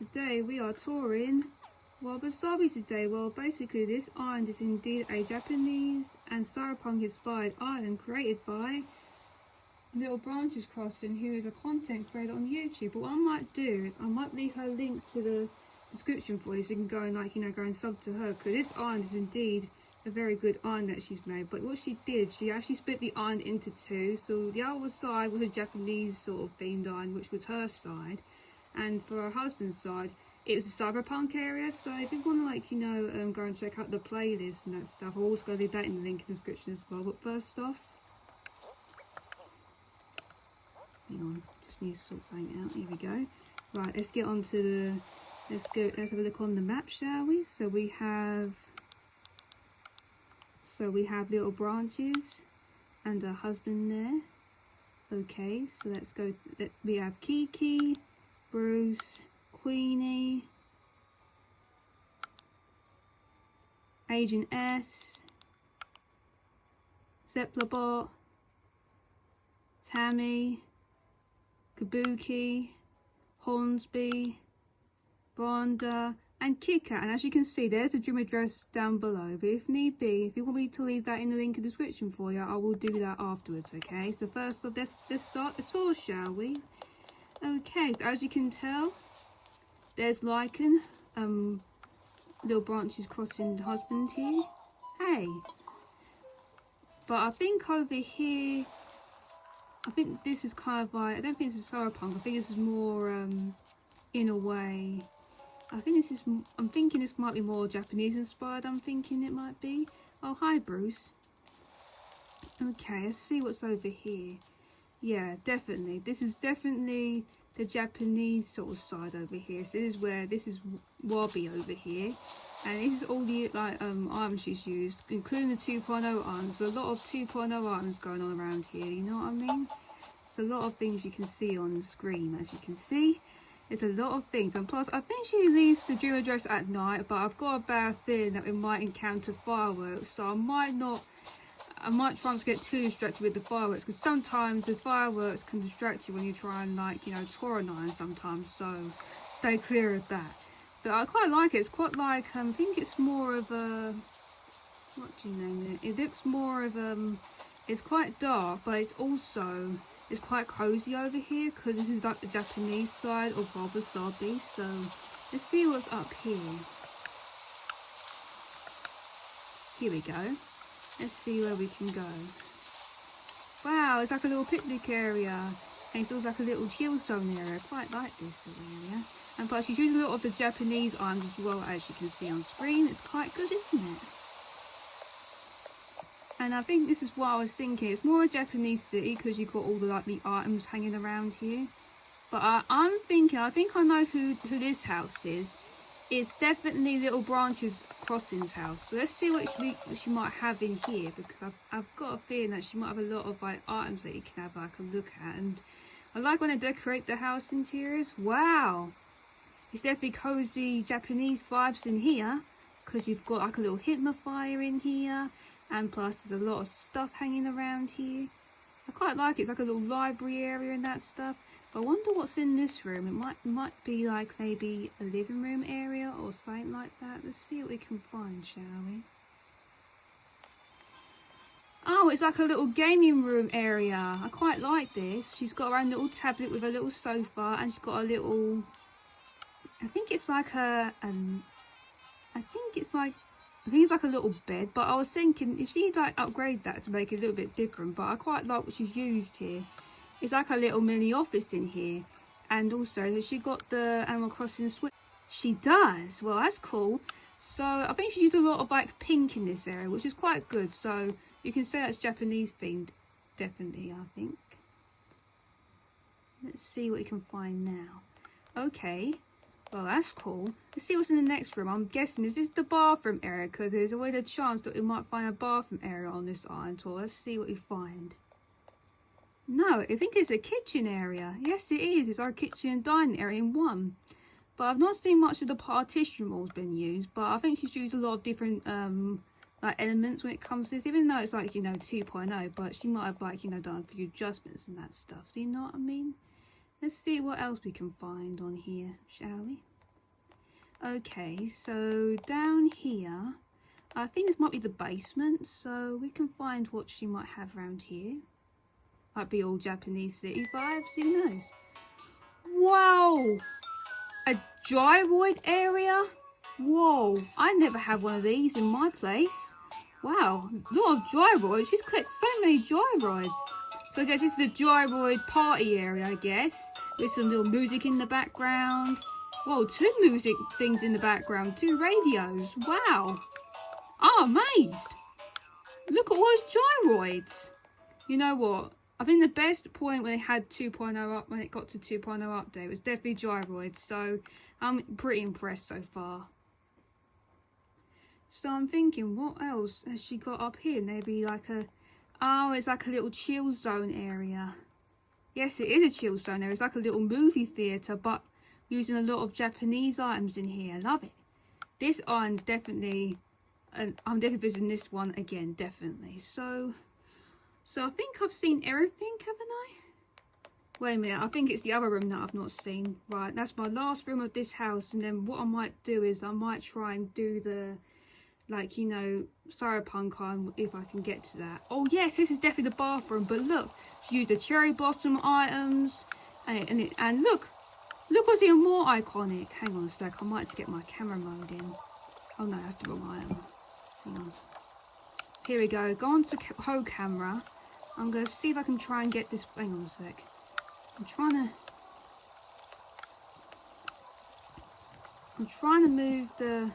today we are touring Wabi-Sabi today. Well, basically this island is indeed a Japanese and cyberpunk inspired island created by Lilbranches YT, who is a content creator on YouTube. But what I might do is I might leave her link to the description for you so you can go and go and sub to her, because this island is indeed a very good island that she's made. But what she did, she actually split the island into two. So the other side was a Japanese sort of themed island, which was her side, and for her husband's side it was a cyberpunk area. So if you want to go and check out the playlist and that stuff, I'll also leave that in the link in the description as well. But first off, hang on, just need to sort something out. Here we go. Right, let's get on to the let's have a look on the map, shall we? So we have Lilbranches and her husband there. Okay, so let's go. We have Kiki, Bruce, Queenie, Agent S, Zeplabot, Tammy, Kabuki, Hornsby, Bronda, and Kika. And as you can see, there's a dream address down below, but if need be, if you want me to leave that in the link in the description for you, I will do that afterwards. Okay, so first off, let's start the tour, shall we? Okay, so as you can tell, there's Lycan, Lilbranches crossing the husband here. Hey, but I think over here, I think this is kind of like, I don't think this is cyberpunk. I think this is more in a way, I'm thinking this might be more Japanese inspired. I'm thinking it might be. Oh, hi Bruce. Okay, let's see what's over here. Yeah, definitely. This is definitely the Japanese sort of side over here. So this is Wabi over here. And this is all the items she's used, including the 2.0 items. There's a lot of 2.0 items going on around here, you know what I mean? There's a lot of things you can see on the screen, as you can see. It's a lot of things, and plus I think she leaves the dream address at night, but I've got a bad feeling that we might encounter fireworks, so I might try not to get too distracted with the fireworks, because sometimes the fireworks can distract you when you try and tour an island sometimes, so stay clear of that. But I quite like it. It's quite like I think it's more of a, what do you name it? It looks more of it's quite dark, but it's quite cozy over here, because this is like the Japanese side of Wabi-Sabi. So let's see what's up here. Here we go. Let's see where we can go. Wow, it's like a little picnic area, and it's also like a little chill zone area. I quite like this area. And plus she's using a lot of the Japanese items as well, as you can see on screen. It's quite good, isn't it? And I think this is what I was thinking. It's more a Japanese city because you've got all the items hanging around here. But I think I know who this house is. It's definitely Lilbranches Crossing's house. So let's see what she might have in here, because I've got a feeling that she might have a lot of items that you can have a look at. And I like when they decorate the house interiors. Wow, it's definitely cozy Japanese vibes in here, because you've got a little hypnofier in here. And plus there's a lot of stuff hanging around here. I quite like it. It's like a little library area and that stuff. But I wonder what's in this room. It might be maybe a living room area or something like that. Let's see what we can find, shall we? Oh, it's like a little gaming room area. I quite like this. She's got her own little tablet with a little sofa, and she's got a little, I think it's like a a little bed. But I was thinking if she'd upgrade that to make it a little bit different. But I quite like what she's used here. It's like a little mini office in here. And also has she got the Animal Crossing Switch? She does. Well, that's cool. So I think she used a lot of pink in this area, which is quite good. So you can say that's Japanese themed, definitely, I think. Let's see what we can find now. Okay. Well, that's cool. Let's see what's in the next room. I'm guessing this is the bathroom area, because there's always a chance that we might find a bathroom area on this island tour. Let's see what we find. No, I think it's a kitchen area. Yes, it is. It's our kitchen and dining area in one. But I've not seen much of the partition walls being used. But I think she's used a lot of different elements when it comes to this. Even though it's 2.0, but she might have done a few adjustments and that stuff. So you know what I mean? Let's see what else we can find on here, shall we? Okay, so down here, I think this might be the basement, so we can find what she might have around here. Might be all Japanese city vibes, who knows? Wow! A gyroid area? Whoa, I never had one of these in my place. Wow, a lot of gyroids. She's collected so many gyroids. So I guess this is the gyroid party area, I guess. With some little music in the background. Whoa, 2 music things in the background, 2 radios. Wow. I'm amazed. Look at all those gyroids. You know what? I think the best point when it had 2.0 up, when it got to 2.0 update, was definitely gyroids. So I'm pretty impressed so far. So I'm thinking, what else has she got up here? Maybe like a, oh, it's like a little chill zone area. Yes, it is a chill zone area. It's like a little movie theatre, but using a lot of Japanese items in here. I love it. This island's definitely, I'm definitely visiting this one again, definitely. So I think I've seen everything, haven't I? Wait a minute, I think it's the other room that I've not seen. Right, that's my last room of this house, and then what I might do is I might try and do the, like, you know, cyberpunk on if I can get to that. Oh yes, this is definitely the bathroom, but look, she used the cherry blossom items, and look what's even more iconic. Hang on a sec, I might have to get my camera mode in. Oh no, that's the wrong item. Hang on. Here we go, go on to whole camera. I'm going to see if I can try and get this, hang on a sec. I'm trying to move the,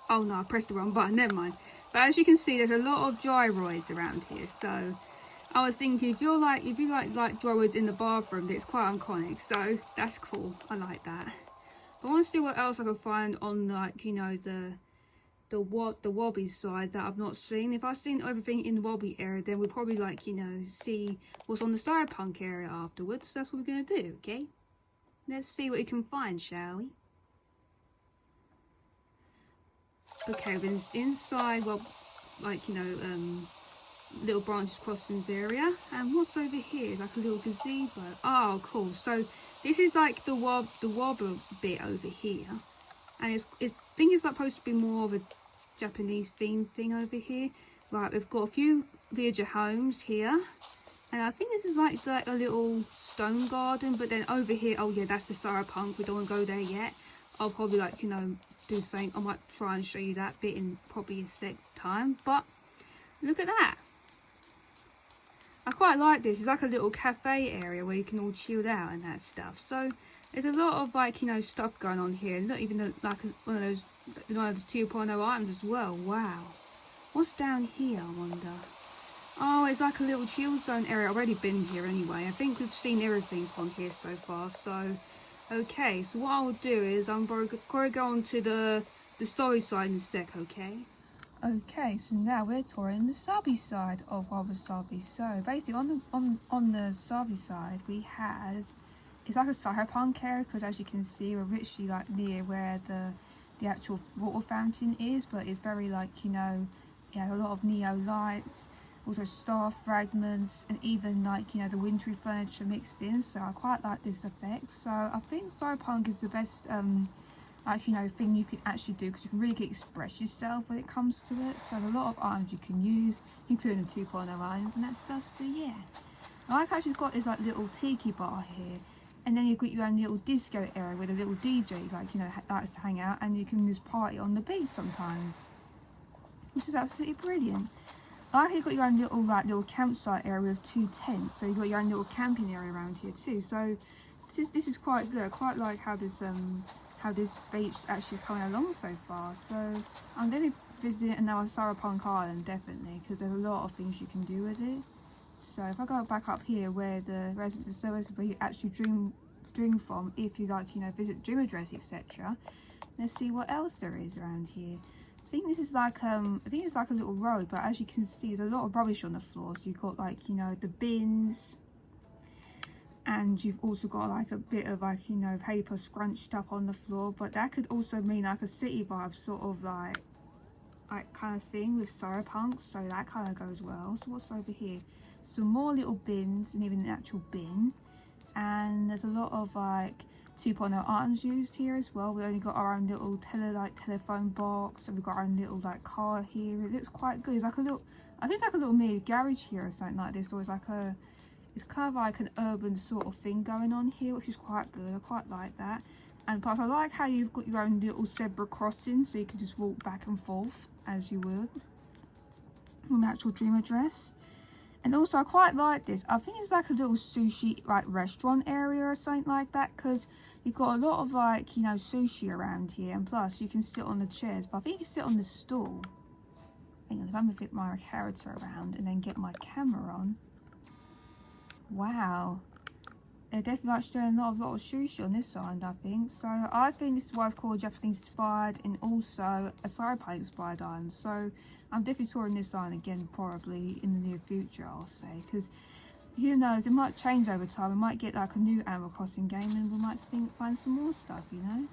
oh no, I pressed the wrong button, never mind. But as you can see, there's a lot of gyroids around here, so I was thinking if you like gyroids in the bathroom, it's quite iconic, so that's cool. I like that. I want to see what else I can find on, like, you know, the Wabi side that I've not seen. If I've seen everything in the Wabi area, then we'll probably, like, you know, see what's on the cyberpunk area afterwards. That's what we're going to do, okay? Let's see what we can find, shall we? Okay, then inside, well, like, you know, Lilbranches Crossings area. And what's over here is like a little gazebo. Oh, cool. So this is like the wob bit over here, and I think it's supposed to be more of a Japanese themed thing over here. Right, we've got a few villager homes here, and I think this is like a little stone garden. But then over here, oh yeah, that's the cyberpunk. We don't want to go there yet. I'll probably, like, you know, do something. I might try and show you that bit in probably a sec's time. But look at that. I quite like this. It's like a little cafe area where you can all chill out and that stuff. So there's a lot of, like, you know, stuff going on here. Not even like one of those 2.0 items as well. Wow. What's down here, I wonder? Oh, it's like a little chill zone area. I've already been here anyway. I think we've seen everything on here so far. So, okay. So what I'll do is I'm going to go on to the story side in a sec, okay? Okay, so now we're touring the Sabi side of Wabi-Sabi. So basically on the Sabi side we have, it's like a cyberpunk area, because as you can see we're literally like near where the actual water fountain is, but it's very, like, you know, yeah, a lot of neo lights, also star fragments, and even, like, you know, the wintry furniture mixed in. So I quite like this effect. So I think cyberpunk is the best like, you know, thing you can actually do, because you can really express yourself when it comes to it. So a lot of items you can use, including the 2.0 items and that stuff. So yeah, I like how she's got this, like, little tiki bar here, and then you've got your own little disco area with a little DJ, like, you know, likes to hang out, and you can just party on the beach sometimes, which is absolutely brilliant. I like how you've got your own little, like, little campsite area with 2 tents, so you've got your own little camping area around here too. So this is quite good. I quite like how this beach actually is coming along so far. So I'm going to visit another cyberpunk island, definitely, because there's a lot of things you can do with it. So if I go back up here where the resident service where you actually dream from, if you, like, you know, visit dream address, etc. Let's see what else there is around here. I think this is like I think it's like a little road, but as you can see there's a lot of rubbish on the floor. So you've got, like, you know, the bins, and you've also got, like, a bit of, like, you know, paper scrunched up on the floor. But that could also mean, like, a city vibe sort of like kind of thing with cyberpunk, so that kind of goes well. So what's over here? Some more little bins, and even an actual bin, and there's a lot of like 2.0 items used here as well. We only got our own little telephone box, and we've got our own little like car here. It looks quite good. It's like a little, I think it's like a little mini garage here or something like this, or it's like a, it's kind of like an urban sort of thing going on here, which is quite good. I quite like that. And plus I like how you've got your own little zebra crossing, so you can just walk back and forth as you would on the actual dream address. And also I quite like this. I think it's like a little sushi like restaurant area or something like that, because you've got a lot of like, you know, sushi around here, and plus you can sit on the chairs, but I think you can sit on the stool. Hang on, if I'm gonna fit my character around and then get my camera on. Wow. They're definitely like showing a lot of sushi on this side, I think. So I think this is why it's called Japanese inspired and also a cyberpunk inspired island. So I'm definitely touring this island again probably in the near future, I'll say, because who knows, it might change over time. We might get like a new Animal Crossing game and we might find some more stuff, you know.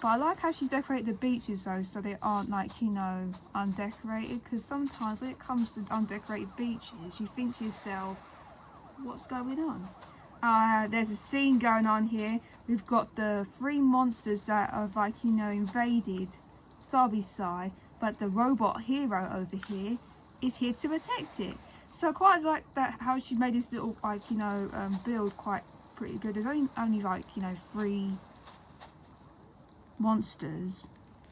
But I like how she's decorated the beaches though, so they aren't like, you know, undecorated, because sometimes when it comes to undecorated beaches, you think to yourself, what's going on? There's a scene going on here. We've got the 3 monsters that have like, you know, invaded Wabi-Sabi, but the robot hero over here is here to protect it. So I quite like that, how she made this little like, you know, build quite pretty good. There's only like, you know, 3 monsters,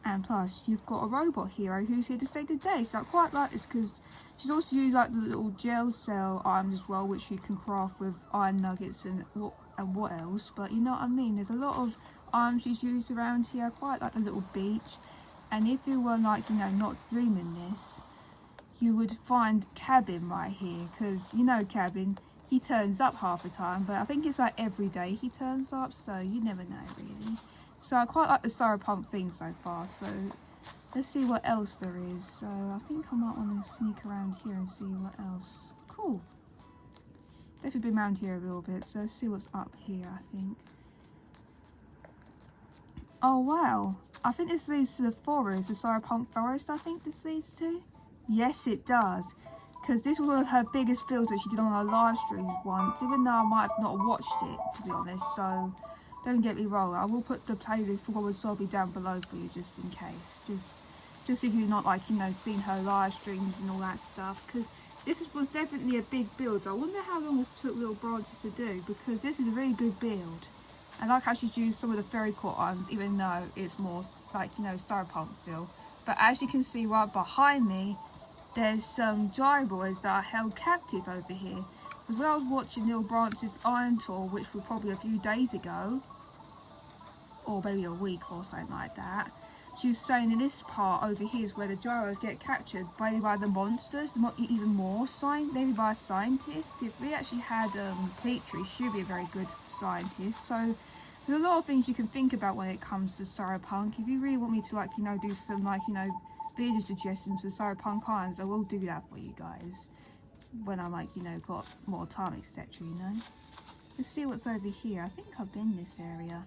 and plus you've got a robot hero who's here to save the day. So I quite like this because she's also used like the little gel cell items as well, which you can craft with iron nuggets and what else. But you know what I mean, there's a lot of items she's used around here. I quite like the little beach. And if you were like, you know, not dreaming this, you would find Cabin right here, because you know Cabin, he turns up half the time, but I think it's like every day he turns up, so you never know really. So I quite like the cyberpunk theme so far, so let's see what else there is. So I think I might want to sneak around here and see what else. Cool. Definitely been around here a little bit, so let's see what's up here, I think. Oh wow, I think this leads to the forest, the cyberpunk forest, I think this leads to. Yes it does, because this was one of her biggest builds that she did on her live stream once, even though I might have not watched it, to be honest, so don't get me wrong. I will put the playlist for Wabi-Sabi down below for you, just in case, just if you've not like, you know, seen her live streams and all that stuff, because this was definitely a big build. I wonder how long this took Lilbranches to do, because this is a really good build. I like how she's used some of the fairy court items, even though it's more like, you know, cyberpunk feel. But as you can see right behind me, there's some gyroids that are held captive over here. As well as watching Lilbranches Iron Tour, which was probably a few days ago, or maybe a week or something like that, she was saying in this part over here is where the gyros get captured by the monsters, not even more, maybe by a scientist. If we actually had Petrie, she'd be a very good scientist. So there's a lot of things you can think about when it comes to cyberpunk. If you really want me to, like, you know, do some, like, you know, video suggestions for cyberpunk islands, I will do that for you guys when I'm, like, you know, got more time, etc., you know. Let's see what's over here. I think I've been in this area.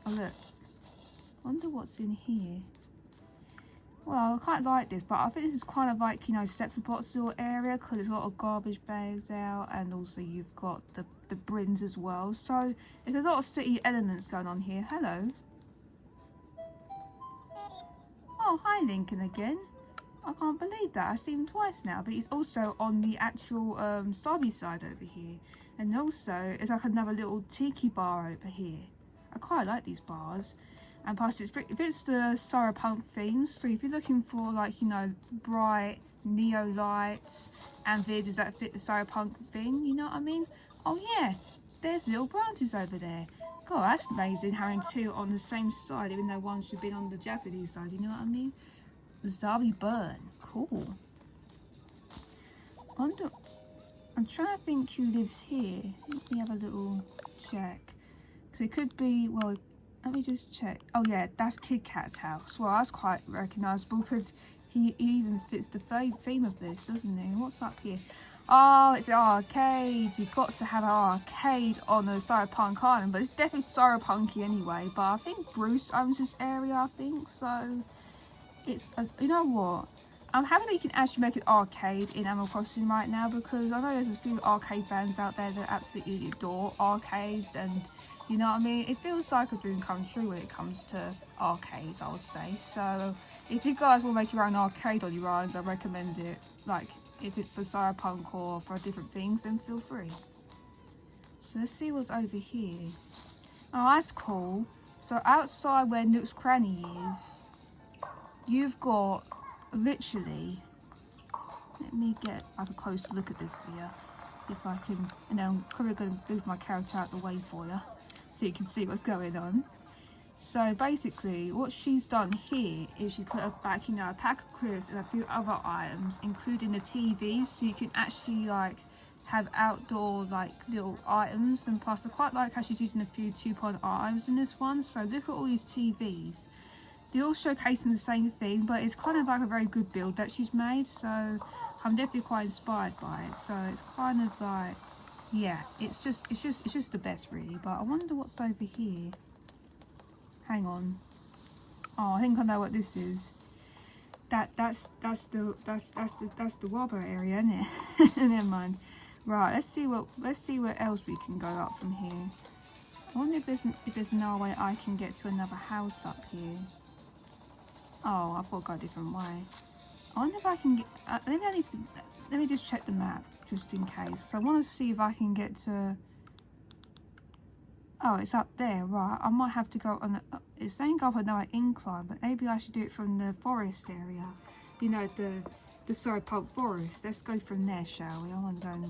Oh look, wonder what's in here. Well, I quite like this, but I think this is kind of like, you know, Septipot sort of area, because there's a lot of garbage bags out, and also you've got the brins as well. So there's a lot of city elements going on here. Hello. Oh, hi Lincoln again. I can't believe that. I've seen him twice now, but he's also on the actual Sabi side over here. And also, it's like another little tiki bar over here. I quite like these bars. And plus, it fits the cyberpunk theme. So if you're looking for, like, you know, bright neo lights and videos that fit the cyberpunk theme, you know what I mean? Oh yeah, there's Lilbranches over there. God, that's amazing having 2 on the same side, even though one should be on the Japanese side, you know what I mean? Zabi Burn, cool. I'm trying to think who lives here. Let me have a little check. Because it could be, well, let me just check. Oh yeah, that's Kit Kat's house. Well, that's quite recognisable because he even fits the theme of this, doesn't he? What's up here? Oh, it's an arcade. You've got to have an arcade on a cyberpunk island, but it's definitely cyberpunky anyway. But I think Bruce owns this area, I think. So it's, you know what? I'm happy that you can actually make an arcade in Animal Crossing right now, because I know there's a few arcade fans out there that absolutely adore arcades, and you know what I mean? It feels like a dream come true when it comes to arcades, I would say. So if you guys will make your own arcade on your own, I recommend it. Like, if it's for Cyberpunk or for different things, then feel free. So let's see what's over here. Oh, that's cool. So outside where Nook's Cranny is, you've got literally, let me get like a closer look at this for you, if I can, and then I'm probably going to move my character out the way for you so you can see what's going on. So basically what she's done here is she put back, you know, a pack of crisps and a few other items, including the TV, so you can actually like have outdoor like little items. And plus I quite like how she's using a few 2-point items in this one. So look at all these TVs, they're all showcasing the same thing, but it's kind of like a very good build that she's made, so I'm definitely quite inspired by it. So it's kind of like, yeah, it's just the best really. But I wonder what's over here. Hang on. Oh, I think I know what this is. That's the Wobber area, isn't it? Never mind. Right, let's see where else we can go up from here. I wonder if there's another way I can get to another house up here. Oh, I've got to go a different way. I wonder if I can get... let me just check the map, just in case. So I want to see if I can get to... Oh, it's up there, right. I might have to go on... it's saying go up another incline, but maybe I should do it from the forest area. You know, the Cyberpunk forest. Let's go from there, shall we? I want to go...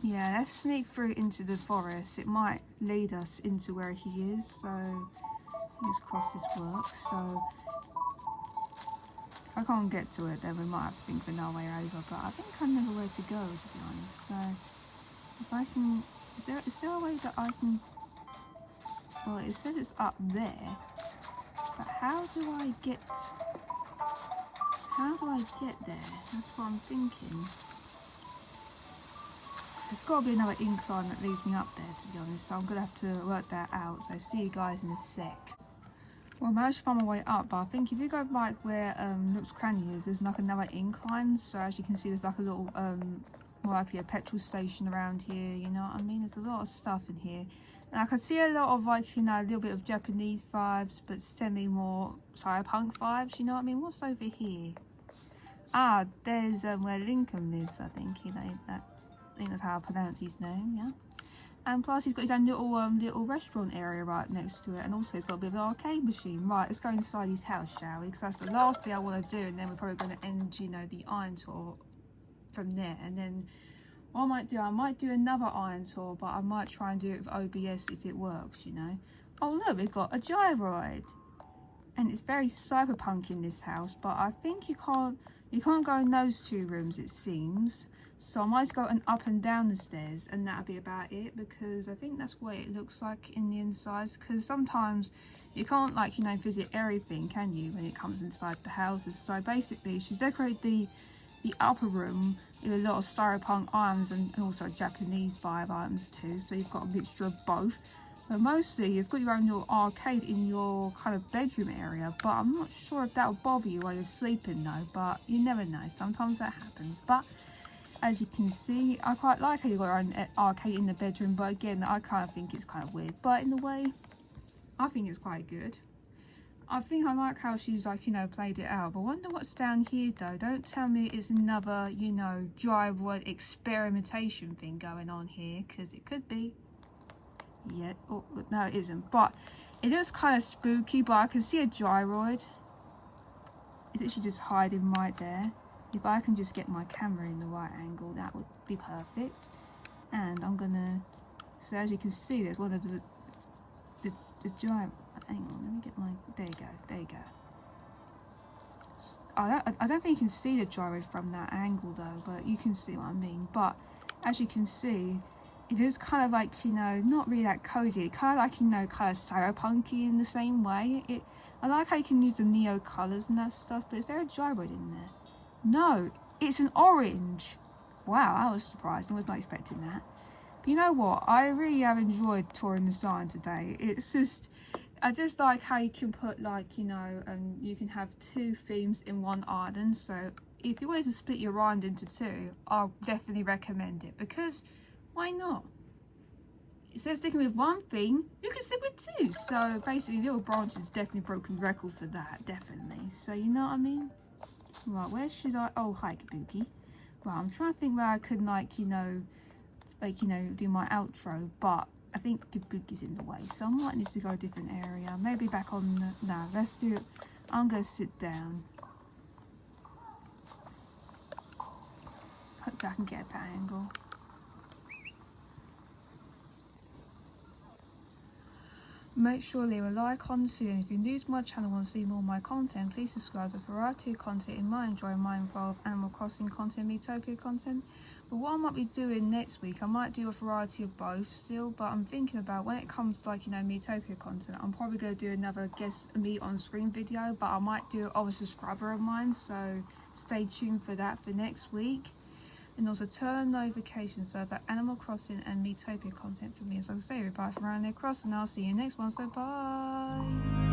Yeah, let's sneak through into the forest. It might lead us into where he is, so... Fingers crossed this works. So if I can't get to it, then we might have to think of another way over. But I think I know where to go, to be honest. So if I can, is there a way that I can? Well, it says it's up there, but how do I get there? That's what I'm thinking. There's got to be another incline that leads me up there, to be honest. So I'm gonna have to work that out. So see you guys in a sec. Well, I managed to find my way up, but I think if you go like where Nook's Cranny is, there's like another incline. So as you can see, there's like a little, more likely a petrol station around here, you know what I mean? There's a lot of stuff in here. And I can see a lot of like, you know, a little bit of Japanese vibes, but semi-more Cyberpunk vibes, you know what I mean? What's over here? Ah, there's where Lincoln lives, I think, you know, I think that's how I pronounce his name, yeah. And plus he's got his own little restaurant area right next to it, and also he's got a bit of an arcade machine. Right, let's go inside his house, shall we? Because that's the last thing I want to do, and then we're probably going to end, you know, the iron tour from there. And then what I might do another iron tour, but I might try and do it with OBS if it works, you know. Oh look, we've got a gyroid, and it's very cyberpunk in this house, but I think you can't go in those two rooms, it seems. So I might go up and down the stairs, and that'll be about it, because I think that's what it looks like in the insides. Because sometimes you can't, like, you know, visit everything, can you, when it comes inside the houses. So basically she's decorated the upper room with a lot of cyberpunk items and also Japanese vibe items too, so you've got a mixture of both. But mostly you've got your own little arcade in your kind of bedroom area, but I'm not sure if that'll bother you while you're sleeping though, but you never know, sometimes that happens. But as you can see, I quite like how you got your own arcade in the bedroom, but again, I kind of think it's kind of weird. But in a way, I think it's quite good. I think I like how she's, like, you know, played it out. But I wonder what's down here though. Don't tell me it's another, you know, gyroid experimentation thing going on here, because it could be. Yeah, oh, no it isn't. But it looks kind of spooky, but I can see a gyroid. It's literally just hiding right there. If I can just get my camera in the right angle, that would be perfect. And I'm gonna, so as you can see, there's one of the gyro. Hang on, let me get my, there you go. I don't think you can see the gyro from that angle though, but you can see what I mean. But as you can see, it is kind of like, you know, not really that cozy. Kind of like, you know, kind of cyberpunky in the same way. I like how you can use the neo colours and that stuff, but is there a gyroid in there? No, it's an orange. Wow, I was surprised. I was not expecting that. But you know what? I really have enjoyed touring the sign today. It's just, I just like how you can put like, you know, you can have 2 themes in one island. So if you wanted to split your island into 2, I'll definitely recommend it, because why not? Instead of sticking with 1 theme, you can stick with 2. So basically Lilbranches has definitely broken the record for that, definitely. So you know what I mean? Right, where should I, oh hi Kabuki. Right, I'm trying to think where I could like, you know, do my outro, but I think Kabuki's in the way, so I might need to go a different area. Maybe back on the, no, let's do it. I'm gonna sit down. Hopefully I can get a better angle. Make sure to leave a like on the video, and if you're new to my channel and want to see more of my content, please subscribe. There's a variety of content in my enjoy, might involve Animal Crossing content, Miitopia content. But what I might be doing next week, I might do a variety of both still, but I'm thinking about when it comes to like, you know, Miitopia content, I'm probably going to do another guest me on screen video, but I might do it of a subscriber of mine, so stay tuned for that for next week. And also turn notifications for the Animal Crossing and Miitopia content for me. As I say, everybody from around there cross, and I'll see you next one, so bye!